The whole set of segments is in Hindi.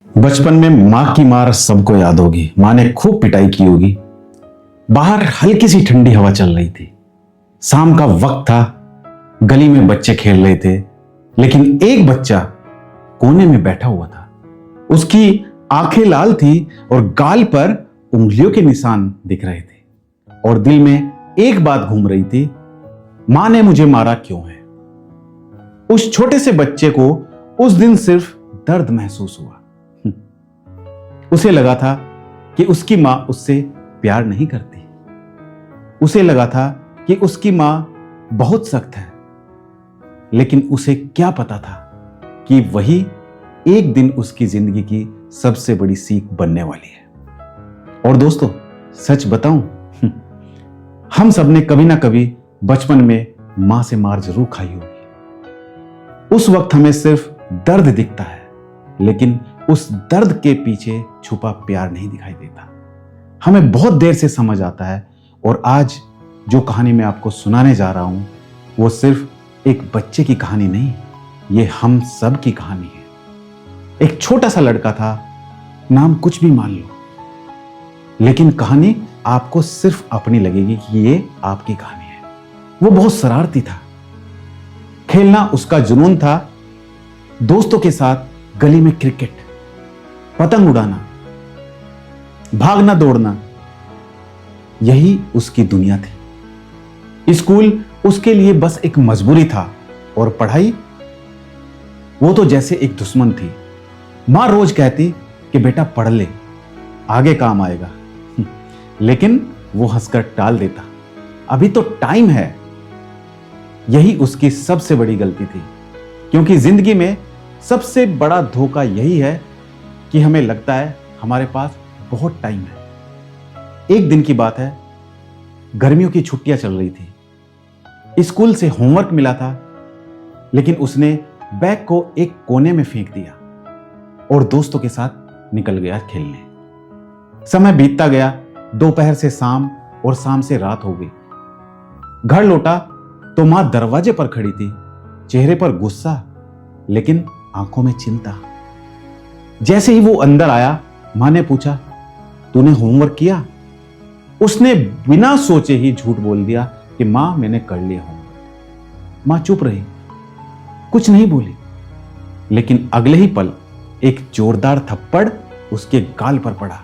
बचपन में माँ की मार सबको याद होगी। माँ ने खूब पिटाई की होगी। बाहर हल्की सी ठंडी हवा चल रही थी। शाम का वक्त था। गली में बच्चे खेल रहे थे, लेकिन एक बच्चा कोने में बैठा हुआ था। उसकी आंखें लाल थी और गाल पर उंगलियों के निशान दिख रहे थे और दिल में एक बात घूम रही थी, मां ने मुझे मारा क्यों है। उस छोटे से बच्चे को उस दिन सिर्फ दर्द महसूस हुआ। उसे लगा था कि उसकी मां उससे प्यार नहीं करती। उसे लगा था कि उसकी मां बहुत सख्त है, लेकिन उसे क्या पता था कि वही एक दिन उसकी जिंदगी की सबसे बड़ी सीख बनने वाली है। और दोस्तों, सच बताऊं, हम सबने कभी ना कभी बचपन में मां से मार जरूर खाई होगी। उस वक्त हमें सिर्फ दर्द दिखता है, लेकिन उस दर्द के पीछे छुपा प्यार नहीं दिखाई देता। हमें बहुत देर से समझ आता है। और आज जो कहानी मैं आपको सुनाने जा रहा हूं, वो सिर्फ एक बच्चे की कहानी नहीं, ये हम सब की कहानी है। एक छोटा सा लड़का था, नाम कुछ भी मान लो, लेकिन कहानी आपको सिर्फ अपनी लगेगी कि ये आपकी कहानी है। वो बहुत शरारती था। खेलना उसका जुनून था। दोस्तों के साथ गली में क्रिकेट, पतंग उड़ाना, भागना दौड़ना, यही उसकी दुनिया थी। स्कूल उसके लिए बस एक मजबूरी था और पढ़ाई, वो तो जैसे एक दुश्मन थी। मां रोज कहती कि बेटा पढ़ ले, आगे काम आएगा, लेकिन वो हंसकर टाल देता, अभी तो टाइम है। यही उसकी सबसे बड़ी गलती थी, क्योंकि जिंदगी में सबसे बड़ा धोखा यही है कि हमें लगता है हमारे पास बहुत टाइम है। एक दिन की बात है, गर्मियों की छुट्टियां चल रही थी। स्कूल से होमवर्क मिला था, लेकिन उसने बैग को एक कोने में फेंक दिया और दोस्तों के साथ निकल गया खेलने। समय बीतता गया। दोपहर से शाम और शाम से रात हो गई। घर लौटा तो मां दरवाजे पर खड़ी थी, चेहरे पर गुस्सा, लेकिन आंखों में चिंता। जैसे ही वो अंदर आया, मां ने पूछा, तूने होमवर्क किया? उसने बिना सोचे ही झूठ बोल दिया कि मां, मैंने कर लिया होमवर्क। मां चुप रही, कुछ नहीं बोली, लेकिन अगले ही पल एक जोरदार थप्पड़ उसके गाल पर पड़ा।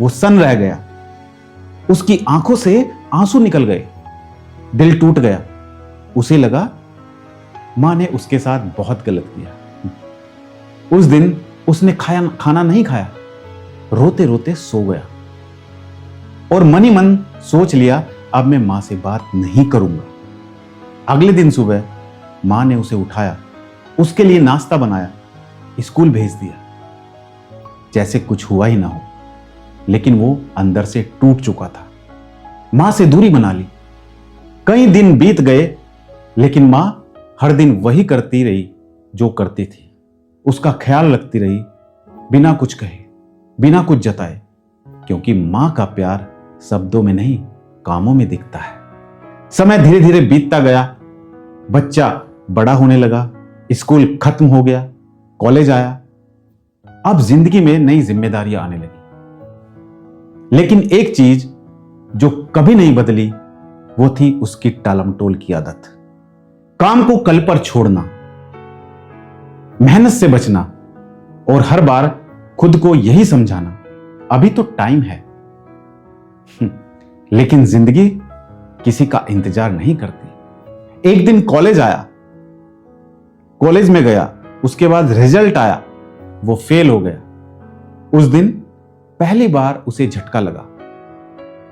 वो सन रह गया। उसकी आंखों से आंसू निकल गए। दिल टूट गया। उसे लगा मां ने उसके साथ बहुत गलत किया। उस दिन उसने खाना नहीं खाया, रोते रोते सो गया और मन ही मन सोच लिया, अब मैं मां से बात नहीं करूंगा। अगले दिन सुबह मां ने उसे उठाया, उसके लिए नाश्ता बनाया, स्कूल भेज दिया, जैसे कुछ हुआ ही ना हो। लेकिन वो अंदर से टूट चुका था। मां से दूरी बना ली। कई दिन बीत गए, लेकिन मां हर दिन वही करती रही जो करती थी। उसका ख्याल रखती रही, बिना कुछ कहे, बिना कुछ जताए, क्योंकि मां का प्यार शब्दों में नहीं, कामों में दिखता है। समय धीरे धीरे बीतता गया। बच्चा बड़ा होने लगा, स्कूल खत्म हो गया, कॉलेज आया। अब जिंदगी में नई जिम्मेदारियां आने लगी। लेकिन एक चीज जो कभी नहीं बदली, वो थी उसकी टालमटोल की आदत। काम को कल पर छोड़ना, मेहनत से बचना और हर बार खुद को यही समझाना, अभी तो टाइम है। लेकिन जिंदगी किसी का इंतजार नहीं करती। एक दिन कॉलेज आया, कॉलेज में गया, उसके बाद रिजल्ट आया, वो फेल हो गया। उस दिन पहली बार उसे झटका लगा,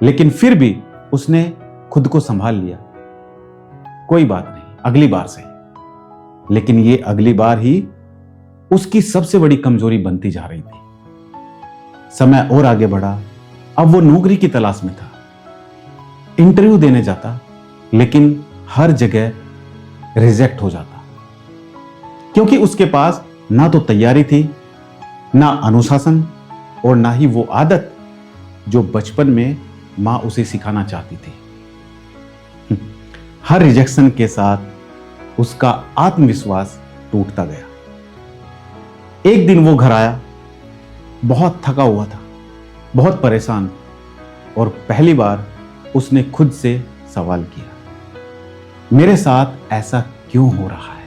लेकिन फिर भी उसने खुद को संभाल लिया। कोई बात नहीं, अगली बार सही। लेकिन ये अगली बार ही उसकी सबसे बड़ी कमजोरी बनती जा रही थी। समय और आगे बढ़ा। अब वो नौकरी की तलाश में था। इंटरव्यू देने जाता, लेकिन हर जगह रिजेक्ट हो जाता, क्योंकि उसके पास ना तो तैयारी थी, ना अनुशासन और ना ही वो आदत जो बचपन में मां उसे सिखाना चाहती थी। हर रिजेक्शन के साथ उसका आत्मविश्वास टूटता गया। एक दिन वो घर आया, बहुत थका हुआ था, बहुत परेशान, और पहली बार उसने खुद से सवाल किया, मेरे साथ ऐसा क्यों हो रहा है?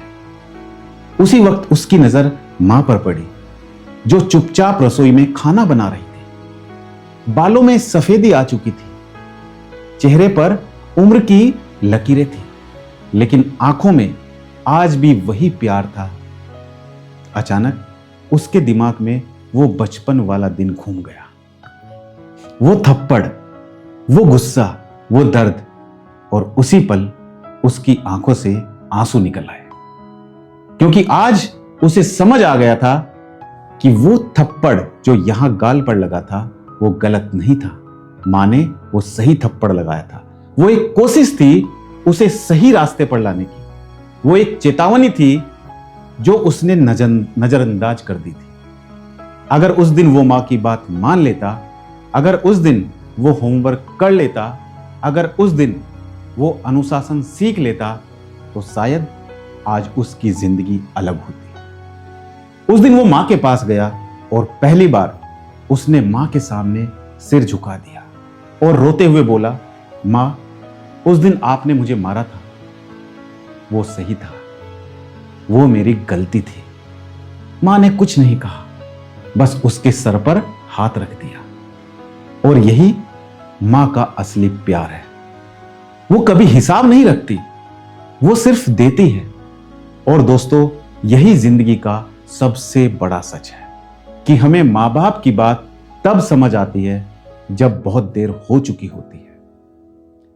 उसी वक्त उसकी नजर मां पर पड़ी, जो चुपचाप रसोई में खाना बना रही थी। बालों में सफेदी आ चुकी थी, चेहरे पर उम्र की लकीरें थी, लेकिन आंखों में आज भी वही प्यार था। अचानक उसके दिमाग में वो बचपन वाला दिन घूम गया। वो थप्पड़, वो गुस्सा, वो दर्द, और उसी पल उसकी आंखों से आंसू निकल आए, क्योंकि आज उसे समझ आ गया था कि वो थप्पड़ जो यहां गाल पर लगा था वो गलत नहीं था। मां ने वो सही थप्पड़ लगाया था। वो एक कोशिश थी उसे सही रास्ते पर लाने की। वो एक चेतावनी थी जो उसने नजरअंदाज कर दी थी। अगर उस दिन वो मां की बात मान लेता, अगर उस दिन वो होमवर्क कर लेता, अगर उस दिन वो अनुशासन सीख लेता, तो शायद आज उसकी जिंदगी अलग होती। उस दिन वो मां के पास गया और पहली बार उसने मां के सामने सिर झुका दिया और रोते हुए बोला, मां, उस दिन आपने मुझे मारा था, वो सही था, वो मेरी गलती थी। मां ने कुछ नहीं कहा, बस उसके सर पर हाथ रख दिया। और यही मां का असली प्यार है। वो कभी हिसाब नहीं रखती, वो सिर्फ देती है। और दोस्तों, यही जिंदगी का सबसे बड़ा सच है कि हमें मां बाप की बात तब समझ आती है जब बहुत देर हो चुकी होती है,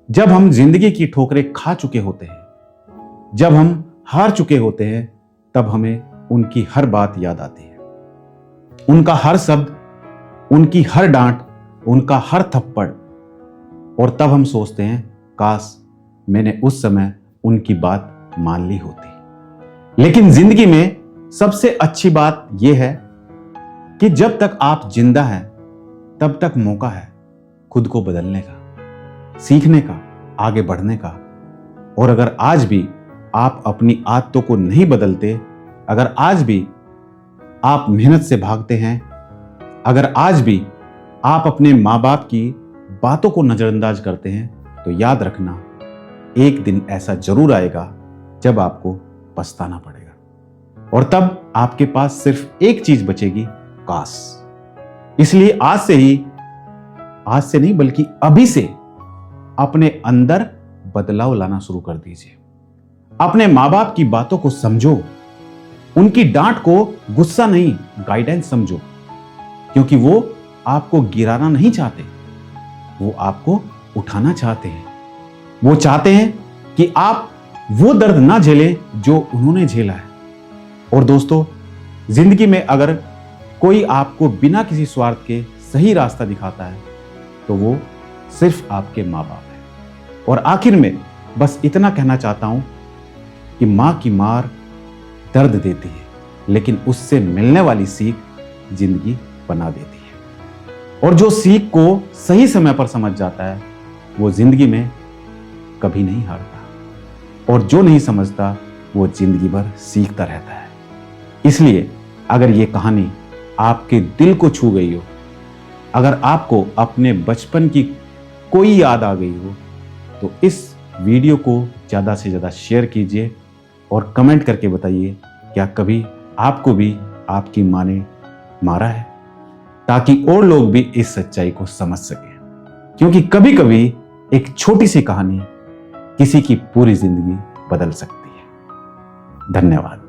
जब हम जिंदगी की ठोकरें खा चुके होते हैं, जब हम हार चुके होते हैं, तब हमें उनकी हर बात याद आती है। उनका हर शब्द, उनकी हर डांट, उनका हर थप्पड़, और तब हम सोचते हैं, काश मैंने उस समय उनकी बात मान ली होती। लेकिन जिंदगी में सबसे अच्छी बात यह है कि जब तक आप जिंदा हैं, तब तक मौका है खुद को बदलने का, सीखने का, आगे बढ़ने का। और अगर आज भी आप अपनी आदतों को नहीं बदलते, अगर आज भी आप मेहनत से भागते हैं, अगर आज भी आप अपने माँ बाप की बातों को नजरअंदाज करते हैं, तो याद रखना, एक दिन ऐसा जरूर आएगा जब आपको पछताना पड़ेगा। और तब आपके पास सिर्फ एक चीज बचेगी, काश। इसलिए आज से नहीं बल्कि अभी से अपने अंदर बदलाव लाना शुरू कर दीजिए। अपने माँ बाप की बातों को समझो, उनकी डांट को गुस्सा नहीं, गाइडेंस समझो, क्योंकि वो आपको गिराना नहीं चाहते, वो आपको उठाना चाहते हैं। वो चाहते हैं कि आप वो दर्द ना झेलें जो उन्होंने झेला है। और दोस्तों, जिंदगी में अगर कोई आपको बिना किसी स्वार्थ के सही रास्ता दिखाता है, तो वो सिर्फ आपके माँ बाप है। और आखिर में बस इतना कहना चाहता हूं कि मां की मार दर्द देती है, लेकिन उससे मिलने वाली सीख जिंदगी बना देती है। और जो सीख को सही समय पर समझ जाता है, वो जिंदगी में कभी नहीं हारता, और जो नहीं समझता वो जिंदगी भर सीखता रहता है। इसलिए अगर ये कहानी आपके दिल को छू गई हो, अगर आपको अपने बचपन की कोई याद आ गई हो, तो इस वीडियो को ज़्यादा से ज़्यादा शेयर कीजिए और कमेंट करके बताइए, क्या कभी आपको भी आपकी माँ ने मारा है, ताकि और लोग भी इस सच्चाई को समझ सकें। क्योंकि कभी कभी एक छोटी सी कहानी किसी की पूरी जिंदगी बदल सकती है। धन्यवाद।